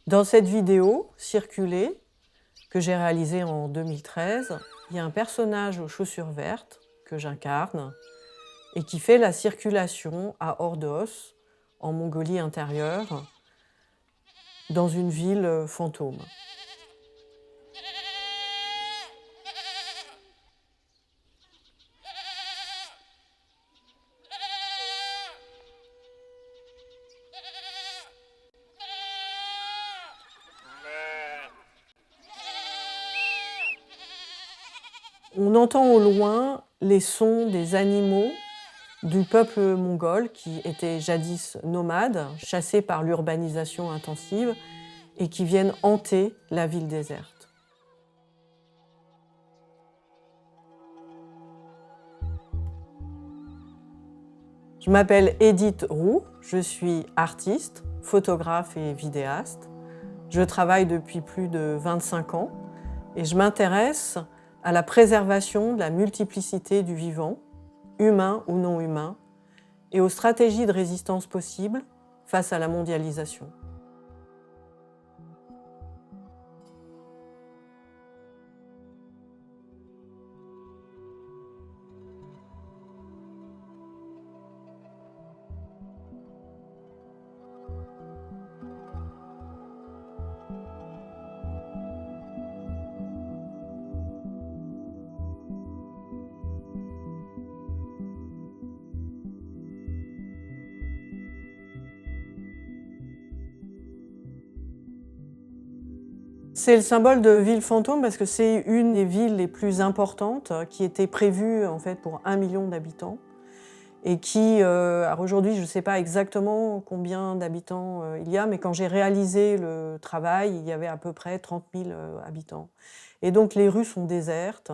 Dans cette vidéo circulée, que j'ai réalisée en 2013, il y a un personnage aux chaussures vertes que j'incarne et qui fait la circulation à Ordos, en Mongolie intérieure, dans une ville fantôme. On entend au loin les sons des animaux du peuple mongol qui était jadis nomade, chassé par l'urbanisation intensive et qui viennent hanter la ville déserte. Je m'appelle Edith Roux, je suis artiste, photographe et vidéaste. Je travaille depuis plus de 25 ans et je m'intéresse à la préservation de la multiplicité du vivant, humain ou non humain, et aux stratégies de résistance possibles face à la mondialisation. C'est le symbole de ville fantôme parce que c'est une des villes les plus importantes qui était prévue en fait pour 1 million d'habitants et qui, alors aujourd'hui je ne sais pas exactement combien d'habitants il y a, mais quand j'ai réalisé le travail, il y avait à peu près 30 000 habitants. Et donc les rues sont désertes,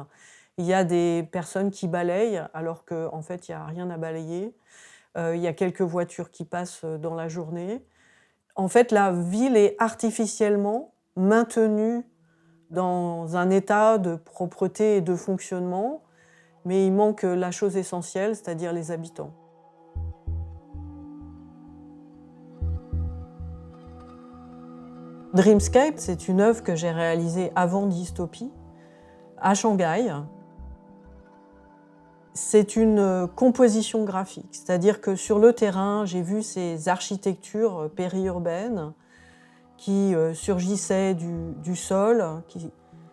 il y a des personnes qui balayent alors qu'en fait il n'y a rien à balayer, il y a quelques voitures qui passent dans la journée. En fait la ville est artificiellement maintenue dans un état de propreté et de fonctionnement, mais il manque la chose essentielle, c'est-à-dire les habitants. Dreamscape, c'est une œuvre que j'ai réalisée avant Dystopie, à Shanghai. C'est une composition graphique, c'est-à-dire que sur le terrain, j'ai vu ces architectures périurbaines qui surgissaient du sol, qui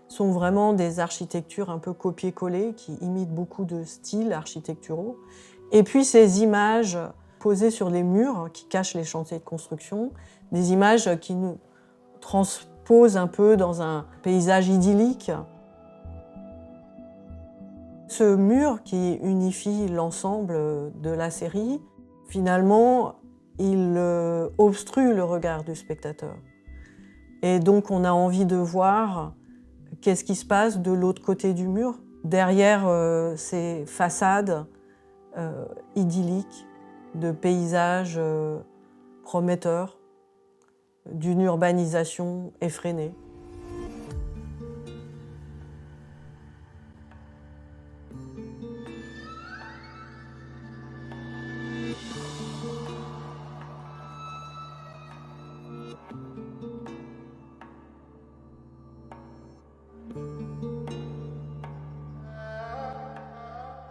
sont vraiment des architectures un peu copier-coller, qui imitent beaucoup de styles architecturaux. Et puis ces images posées sur les murs qui cachent les chantiers de construction, des images qui nous transposent un peu dans un paysage idyllique. Ce mur qui unifie l'ensemble de la série, finalement, il obstrue le regard du spectateur. Et donc on a envie de voir qu'est-ce qui se passe de l'autre côté du mur, derrière ces façades idylliques de paysages prometteurs, d'une urbanisation effrénée.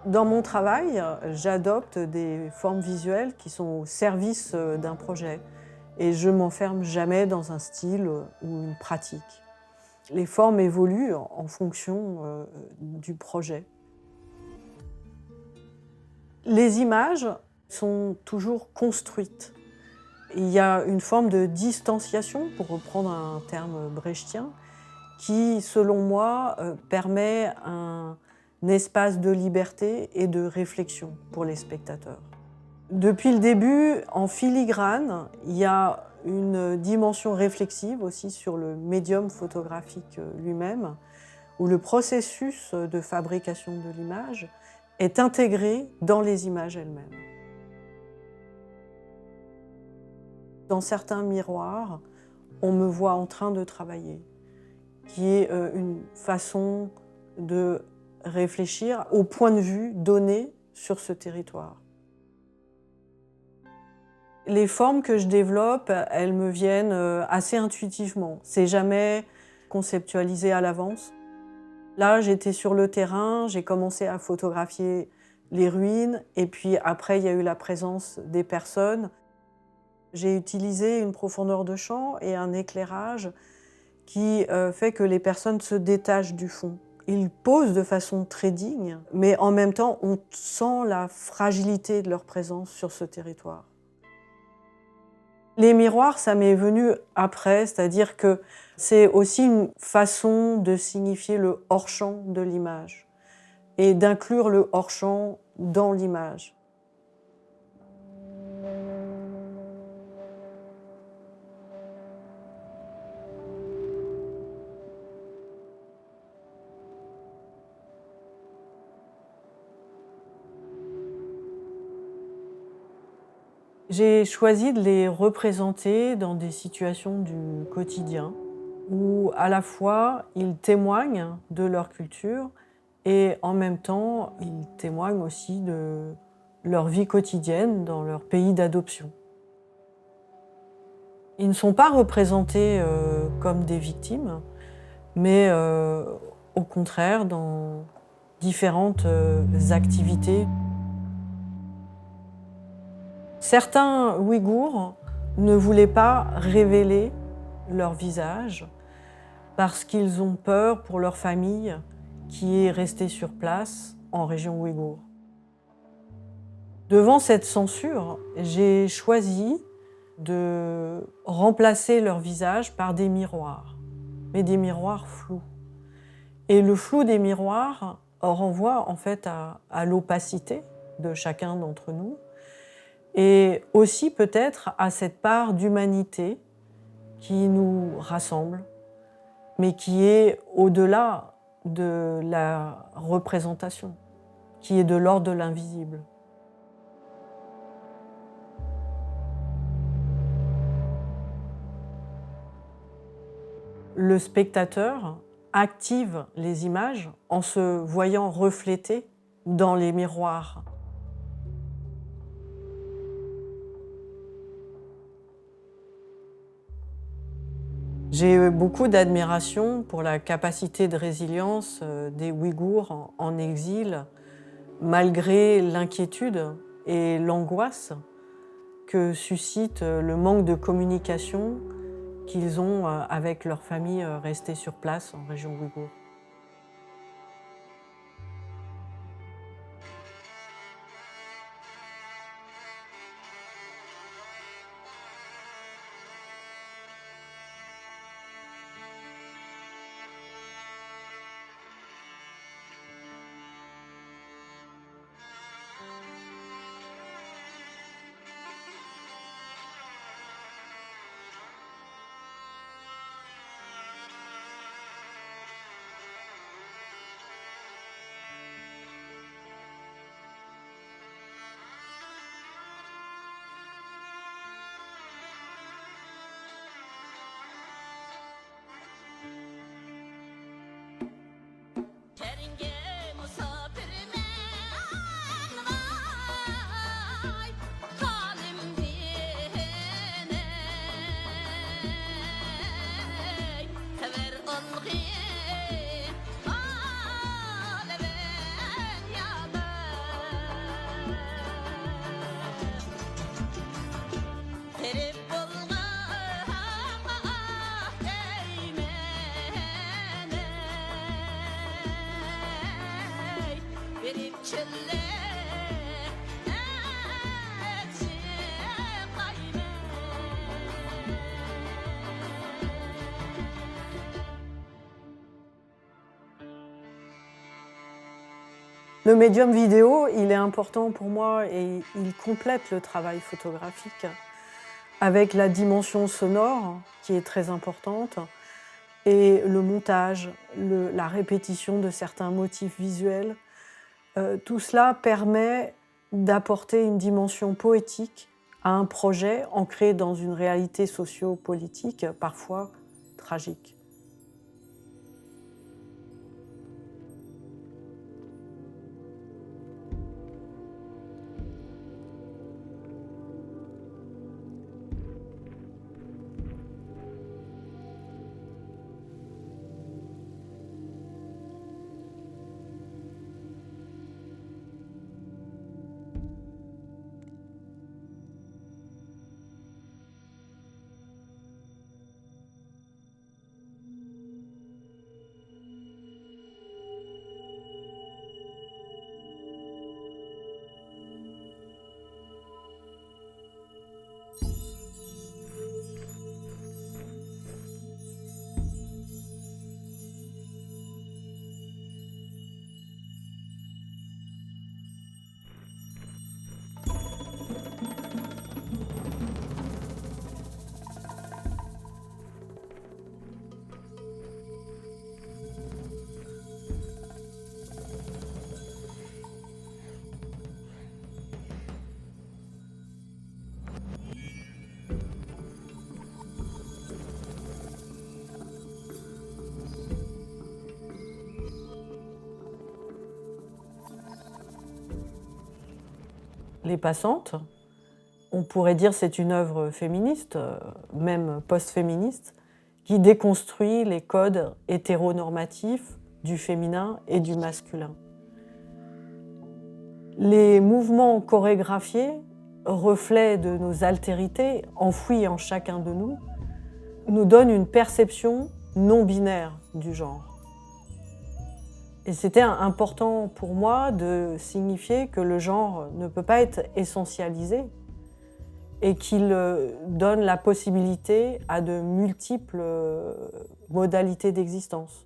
Dans mon travail, j'adopte des formes visuelles qui sont au service d'un projet et je m'enferme jamais dans un style ou une pratique. Les formes évoluent en fonction du projet. Les images sont toujours construites. Il y a une forme de distanciation, pour reprendre un terme brechtien, qui, selon moi, permet un espace de liberté et de réflexion pour les spectateurs. Depuis le début, en filigrane, il y a une dimension réflexive aussi sur le médium photographique lui-même, où le processus de fabrication de l'image est intégré dans les images elles-mêmes. Dans certains miroirs, on me voit en train de travailler, qui est une façon de réfléchir au point de vue donné sur ce territoire. Les formes que je développe, elles me viennent assez intuitivement. C'est jamais conceptualisé à l'avance. Là, j'étais sur le terrain, j'ai commencé à photographier les ruines et puis après, il y a eu la présence des personnes. J'ai utilisé une profondeur de champ et un éclairage qui fait que les personnes se détachent du fond. Ils posent de façon très digne, mais en même temps, on sent la fragilité de leur présence sur ce territoire. Les miroirs, ça m'est venu après, c'est-à-dire que c'est aussi une façon de signifier le hors-champ de l'image et d'inclure le hors-champ dans l'image. J'ai choisi de les représenter dans des situations du quotidien où à la fois ils témoignent de leur culture et en même temps ils témoignent aussi de leur vie quotidienne dans leur pays d'adoption. Ils ne sont pas représentés comme des victimes, mais au contraire dans différentes activités. Certains Ouïghours ne voulaient pas révéler leur visage parce qu'ils ont peur pour leur famille qui est restée sur place en région ouïghour. Devant cette censure, j'ai choisi de remplacer leur visage par des miroirs, mais des miroirs flous. Et le flou des miroirs renvoie en fait à l'opacité de chacun d'entre nous et aussi peut-être à cette part d'humanité qui nous rassemble, mais qui est au-delà de la représentation, qui est de l'ordre de l'invisible. Le spectateur active les images en se voyant reflété dans les miroirs. J'ai eu beaucoup d'admiration pour la capacité de résilience des Ouïghours en exil, malgré l'inquiétude et l'angoisse que suscite le manque de communication qu'ils ont avec leur famille restée sur place en région ouïghour. Le médium vidéo, il est important pour moi et il complète le travail photographique avec la dimension sonore qui est très importante et le montage, la répétition de certains motifs visuels. Tout cela permet d'apporter une dimension poétique à un projet ancré dans une réalité socio-politique parfois tragique. Les passantes. On pourrait dire que c'est une œuvre féministe, même post-féministe, qui déconstruit les codes hétéronormatifs du féminin et du masculin. Les mouvements chorégraphiés, reflets de nos altérités enfouies en chacun de nous donnent une perception non binaire du genre. Et c'était important pour moi de signifier que le genre ne peut pas être essentialisé et qu'il donne la possibilité à de multiples modalités d'existence.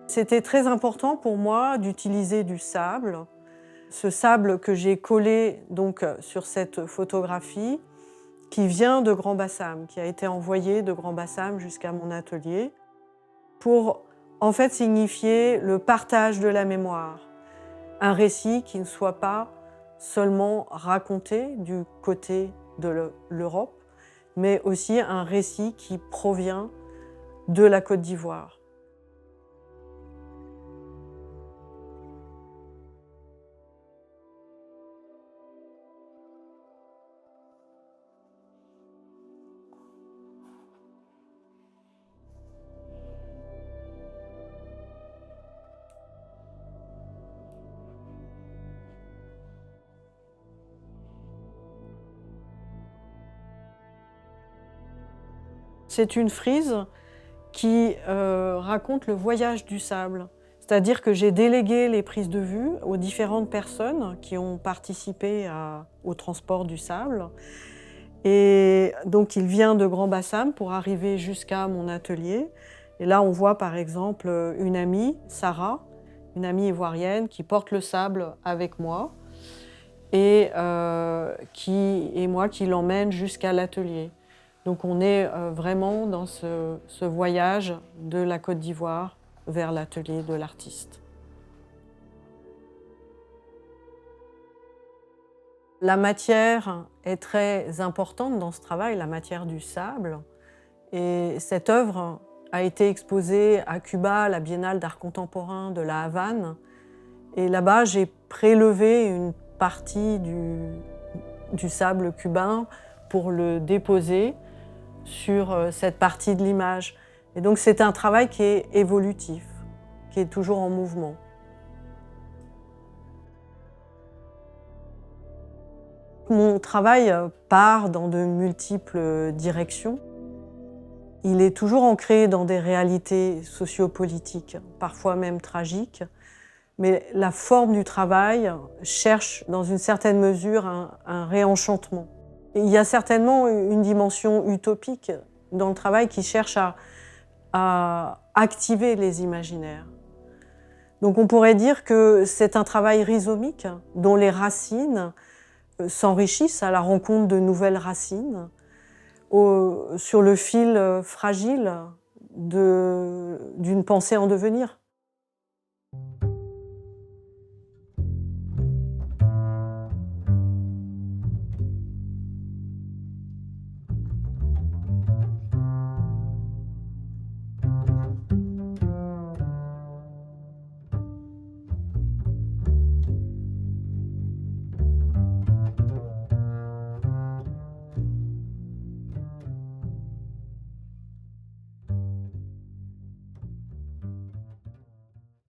C'était très important pour moi d'utiliser du sable. Ce sable que j'ai collé donc sur cette photographie, qui vient de Grand-Bassam, qui a été envoyé de Grand-Bassam jusqu'à mon atelier, pour en fait signifier le partage de la mémoire. Un récit qui ne soit pas seulement raconté du côté de l'Europe, mais aussi un récit qui provient de la Côte d'Ivoire. C'est une frise qui raconte le voyage du sable. C'est-à-dire que j'ai délégué les prises de vue aux différentes personnes qui ont participé au transport du sable. Et donc il vient de Grand-Bassam pour arriver jusqu'à mon atelier. Et là on voit par exemple une amie, Sarah, une amie ivoirienne qui porte le sable avec moi et moi qui l'emmène jusqu'à l'atelier. Donc on est vraiment dans ce voyage de la Côte d'Ivoire vers l'atelier de l'artiste. La matière est très importante dans ce travail, la matière du sable. Et cette œuvre a été exposée à Cuba, à la Biennale d'art contemporain de la Havane. Et là-bas, j'ai prélevé une partie du sable cubain pour le déposer sur cette partie de l'image. Et donc c'est un travail qui est évolutif, qui est toujours en mouvement. Mon travail part dans de multiples directions. Il est toujours ancré dans des réalités sociopolitiques, parfois même tragiques, mais la forme du travail cherche dans une certaine mesure un réenchantement. Il y a certainement une dimension utopique dans le travail qui cherche à activer les imaginaires. Donc on pourrait dire que c'est un travail rhizomique dont les racines s'enrichissent à la rencontre de nouvelles racines sur le fil fragile d'une pensée en devenir.